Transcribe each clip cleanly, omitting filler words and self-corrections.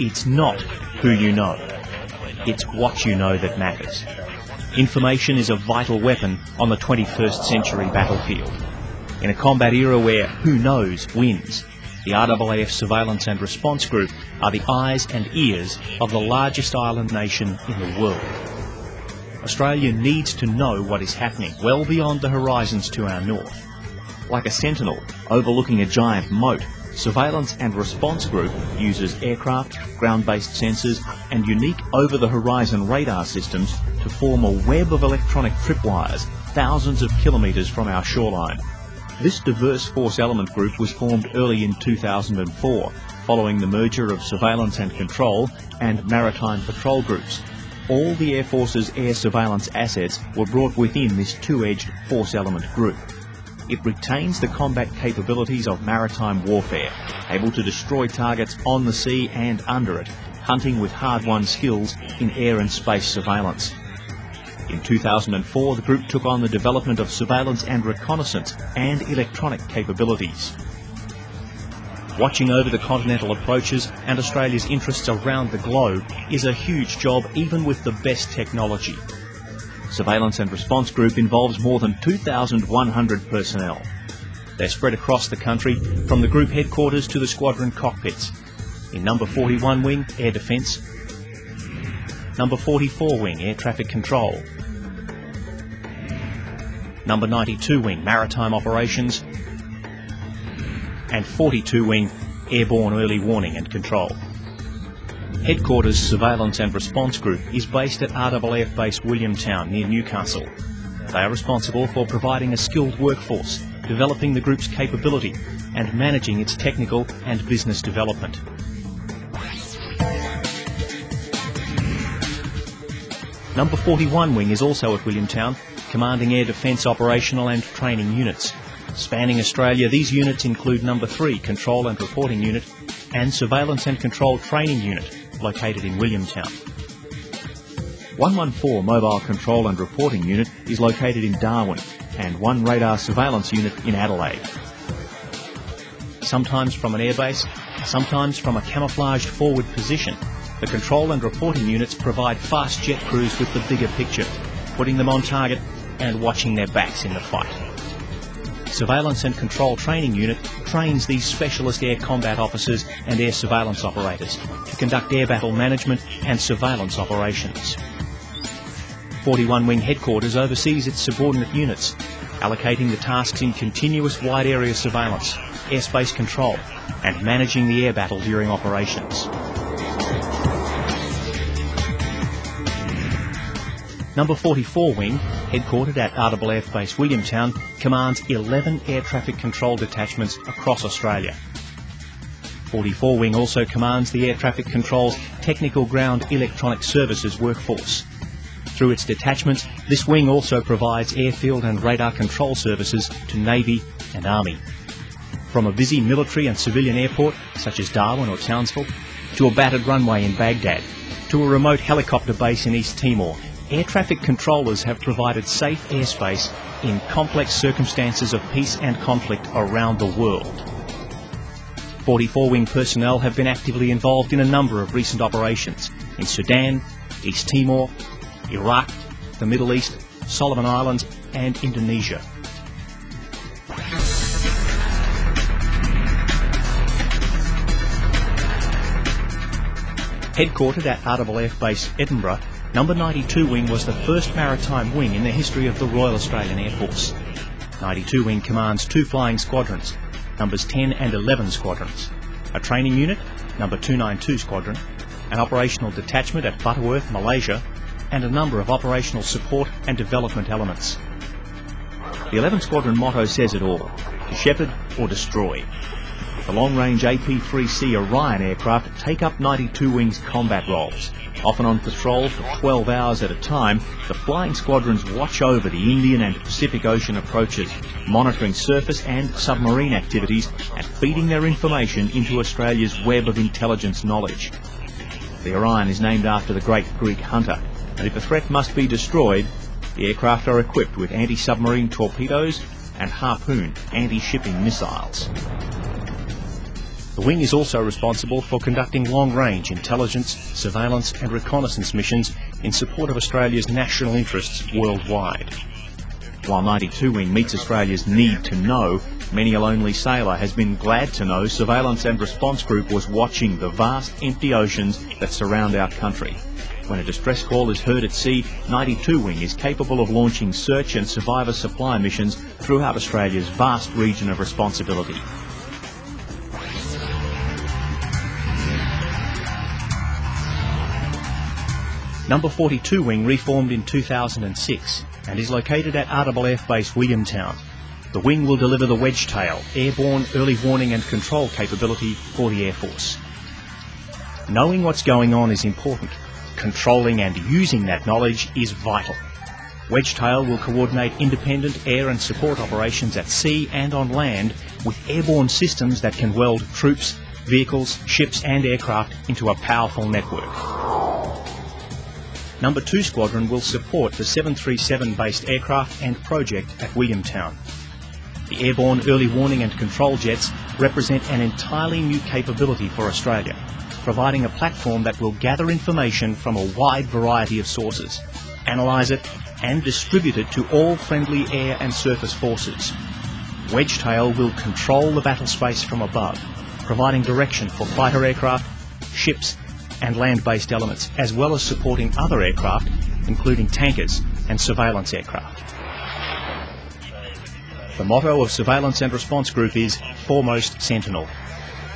It's not who you know. It's what you know that matters. Information is a vital weapon on the 21st century battlefield. In a combat era where who knows wins, the RAAF Surveillance and Response Group are the eyes and ears of the largest island nation in the world. Australia needs to know what is happening well beyond the horizons to our north. Like a sentinel overlooking a giant moat, Surveillance and Response Group uses aircraft, ground-based sensors and unique over-the-horizon radar systems to form a web of electronic tripwires thousands of kilometres from our shoreline. This diverse force element group was formed early in 2004, following the merger of Surveillance and Control and Maritime Patrol Groups. All the Air Force's air surveillance assets were brought within this two-edged force element group. It retains the combat capabilities of maritime warfare, able to destroy targets on the sea and under it, hunting with hard-won skills in air and space surveillance. In 2004, the group took on the development of surveillance and reconnaissance and electronic capabilities. Watching over the continental approaches and Australia's interests around the globe is a huge job even with the best technology. Surveillance and Response Group involves more than 2,100 personnel. They're spread across the country, from the group headquarters to the squadron cockpits. In Number 41 Wing, Air Defence, Number 44 Wing, Air Traffic Control, Number 92 Wing, Maritime Operations, and 42 Wing, Airborne Early Warning and Control. Headquarters Surveillance and Response Group is based at RAAF Base Williamtown near Newcastle. They are responsible for providing a skilled workforce, developing the group's capability and managing its technical and business development. Number 41 Wing is also at Williamtown, commanding air defence operational and training units. Spanning Australia, these units include Number 3 Control and Reporting Unit and Surveillance and Control Training Unit, located in Williamtown. 114 Mobile Control and Reporting Unit is located in Darwin, and 1 Radar Surveillance Unit in Adelaide. Sometimes from an airbase, sometimes from a camouflaged forward position, the Control and Reporting Units provide fast jet crews with the bigger picture, putting them on target and watching their backs in the fight. Surveillance and Control Training Unit trains these specialist air combat officers and air surveillance operators to conduct air battle management and surveillance operations. 41 Wing Headquarters oversees its subordinate units, allocating the tasks in continuous wide area surveillance, airspace control and managing the air battle during operations. Number 44 Wing, headquartered at RAAF Base Williamtown, commands 11 air traffic control detachments across Australia. 44 Wing also commands the Air Traffic Control's Technical Ground Electronic Services workforce. Through its detachments, this wing also provides airfield and radar control services to Navy and Army. From a busy military and civilian airport, such as Darwin or Townsville, to a battered runway in Baghdad, to a remote helicopter base in East Timor, air traffic controllers have provided safe airspace in complex circumstances of peace and conflict around the world. 44 Wing personnel have been actively involved in a number of recent operations in Sudan, East Timor, Iraq, the Middle East, Solomon Islands and Indonesia. Headquartered at RAAF Base Edinburgh, Number 92 Wing was the first maritime wing in the history of the Royal Australian Air Force. 92 Wing commands 2 flying squadrons, Numbers 10 and 11 squadrons, a training unit, Number 292 Squadron, an operational detachment at Butterworth, Malaysia, and a number of operational support and development elements. The 11 Squadron motto says it all: to shepherd or destroy. The long-range AP-3C Orion aircraft take up 92 Wing's combat roles. Often on patrol for 12 hours at a time, the flying squadrons watch over the Indian and Pacific Ocean approaches, monitoring surface and submarine activities and feeding their information into Australia's web of intelligence knowledge. The Orion is named after the great Greek hunter, and if a threat must be destroyed, the aircraft are equipped with anti-submarine torpedoes and Harpoon anti-shipping missiles. The wing is also responsible for conducting long-range intelligence, surveillance and reconnaissance missions in support of Australia's national interests worldwide. While 92 Wing meets Australia's need to know, many a lonely sailor has been glad to know Surveillance and Response Group was watching the vast empty oceans that surround our country. When a distress call is heard at sea, 92 Wing is capable of launching search and survivor supply missions throughout Australia's vast region of responsibility. Number 42 Wing reformed in 2006 and is located at RAAF Base Williamtown. The wing will deliver the Wedgetail airborne early warning and control capability for the Air Force. Knowing what's going on is important. Controlling and using that knowledge is vital. Wedgetail will coordinate independent air and support operations at sea and on land with airborne systems that can weld troops, vehicles, ships and aircraft into a powerful network. Number 2 Squadron will support the 737-based aircraft and project at Williamtown. The airborne early warning and control jets represent an entirely new capability for Australia, providing a platform that will gather information from a wide variety of sources, analyse it and distribute it to all friendly air and surface forces. Wedgetail will control the battle space from above, providing direction for fighter aircraft, ships and land-based elements, as well as supporting other aircraft, including tankers and surveillance aircraft. The motto of Surveillance and Response Group is Foremost Sentinel.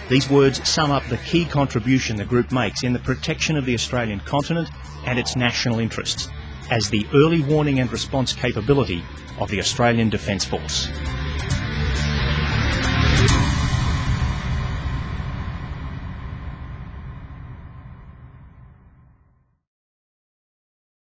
These words sum up the key contribution the group makes in the protection of the Australian continent and its national interests, as the early warning and response capability of the Australian Defence Force.